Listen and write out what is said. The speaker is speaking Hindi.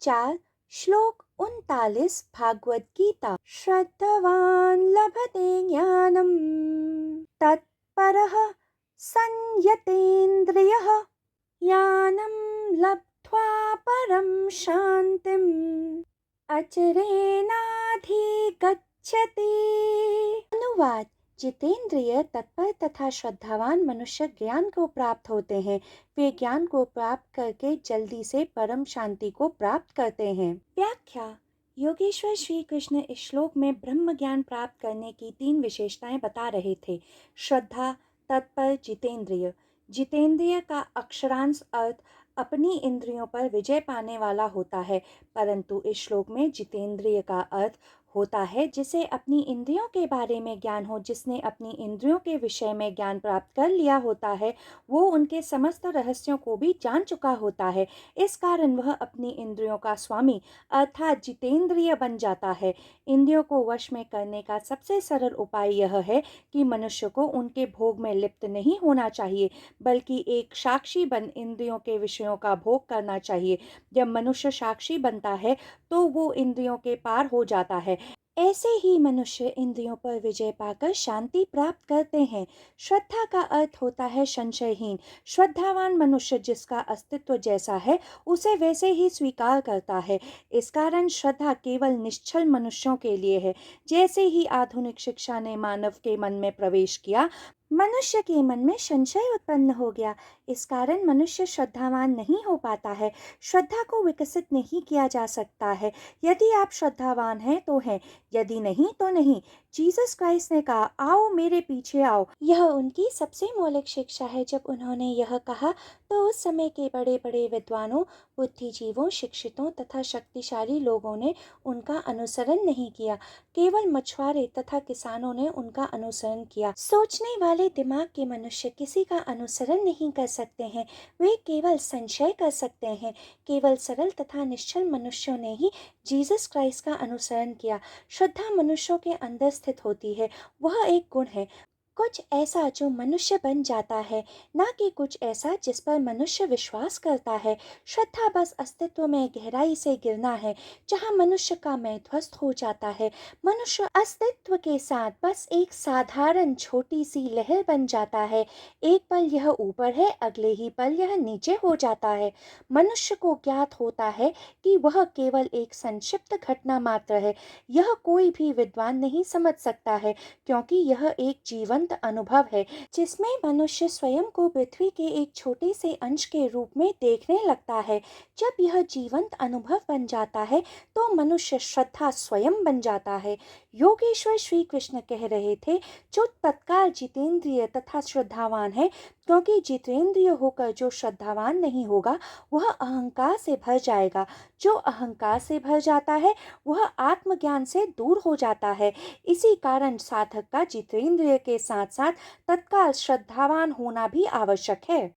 4 श्लोक 39 भागवत गीता। श्रद्धावान लभते ज्ञानम तत्परः संयतेन्द्रियः ज्ञानम लब्ध्वा परम शांतिम अचरेणाधिगच्छति। अनुवाद। जितेंद्रिय, तत्पर तथा श्रद्धावान मनुष्य ज्ञान को प्राप्त होते हैं। वे ज्ञान को प्राप्त करके जल्दी से परम शांति को प्राप्त करते हैं। व्याख्या। योगेश्वर श्री कृष्ण इस श्लोक में ब्रह्म ज्ञान प्राप्त करने की 3 विशेषताएं बता रहे थे। श्रद्धा, तत्पर, जितेंद्रिय। जितेंद्रिय का अक्षरांश अर्थ अपनी इंद्रियों पर विजय पाने वाला होता है, परंतु इस श्लोक में जितेंद्रिय का अर्थ होता है जिसे अपनी इंद्रियों के बारे में ज्ञान हो। जिसने अपनी इंद्रियों के विषय में ज्ञान प्राप्त कर लिया होता है, वो उनके समस्त रहस्यों को भी जान चुका होता है। इस कारण वह अपनी इंद्रियों का स्वामी अर्थात जितेंद्रिय बन जाता है। इंद्रियों को वश में करने का सबसे सरल उपाय यह है कि मनुष्य को उनके भोग में लिप्त नहीं होना चाहिए, बल्कि एक साक्षी बन इंद्रियों के विषयों का भोग करना चाहिए। जब मनुष्य साक्षी बनता है तो वो इंद्रियों के पार हो जाता है। ऐसे ही मनुष्य इंद्रियों पर विजय पाकर शांति प्राप्त करते हैं। श्रद्धा का अर्थ होता है संशयहीन। श्रद्धावान मनुष्य जिसका अस्तित्व जैसा है उसे वैसे ही स्वीकार करता है। इस कारण श्रद्धा केवल निश्चल मनुष्यों के लिए है। जैसे ही आधुनिक शिक्षा ने मानव के मन में प्रवेश किया, मनुष्य के मन में संशय उत्पन्न हो गया। इस कारण मनुष्य श्रद्धावान नहीं हो पाता है। श्रद्धा को विकसित नहीं किया जा सकता है। यदि आप श्रद्धावान हैं तो हैं, यदि नहीं तो नहीं। जीसस क्राइस्ट ने कहा, आओ मेरे पीछे आओ। यह उनकी सबसे मौलिक शिक्षा है। जब उन्होंने यह कहा तो उस समय के बड़े बड़े विद्वानों, बुद्धिजीवों, शिक्षितों तथा शक्तिशाली लोगों ने उनका अनुसरण नहीं किया। केवल मछुआरे तथा किसानों ने उनका अनुसरण किया। सोचने वाले दिमाग के मनुष्य किसी का अनुसरण नहीं कर सकते हैं। वे केवल संशय कर सकते हैं। केवल सरल तथा निश्चल मनुष्यों ने ही जीसस क्राइस्ट का अनुसरण किया। श्रद्धा मनुष्यों के अंदर स्थित होती है। वह एक गुण है, कुछ ऐसा जो मनुष्य बन जाता है, ना कि कुछ ऐसा जिस पर मनुष्य विश्वास करता है। श्रद्धा बस अस्तित्व में गहराई से गिरना है, जहाँ मनुष्य का मैं ध्वस्त हो जाता है। मनुष्य अस्तित्व के साथ बस एक साधारण छोटी सी लहर बन जाता है। एक पल यह ऊपर है, अगले ही पल यह नीचे हो जाता है। मनुष्य को ज्ञात होता है कि वह केवल एक संक्षिप्त घटना मात्र है। यह कोई भी विद्वान नहीं समझ सकता है, क्योंकि यह एक जीवंत अनुभव है जिसमें मनुष्य स्वयं को पृथ्वी के एक छोटे से अंश के रूप में देखने लगता है। जब यह जीवंत अनुभव बन जाता है तो मनुष्य श्रद्धा स्वयं बन जाता है। योगेश्वर श्री कृष्ण कह रहे थे, जो तत्काल जितेंद्रिय तथा श्रद्धावान है, क्योंकि जितेंद्रिय होकर जो श्रद्धावान नहीं होगा वह अहंकार से भर जाएगा। जो अहंकार से भर जाता है वह आत्मज्ञान से दूर हो जाता है। इसी कारण साधक का जितेंद्रिय के साथ साथ तत्काल श्रद्धावान होना भी आवश्यक है।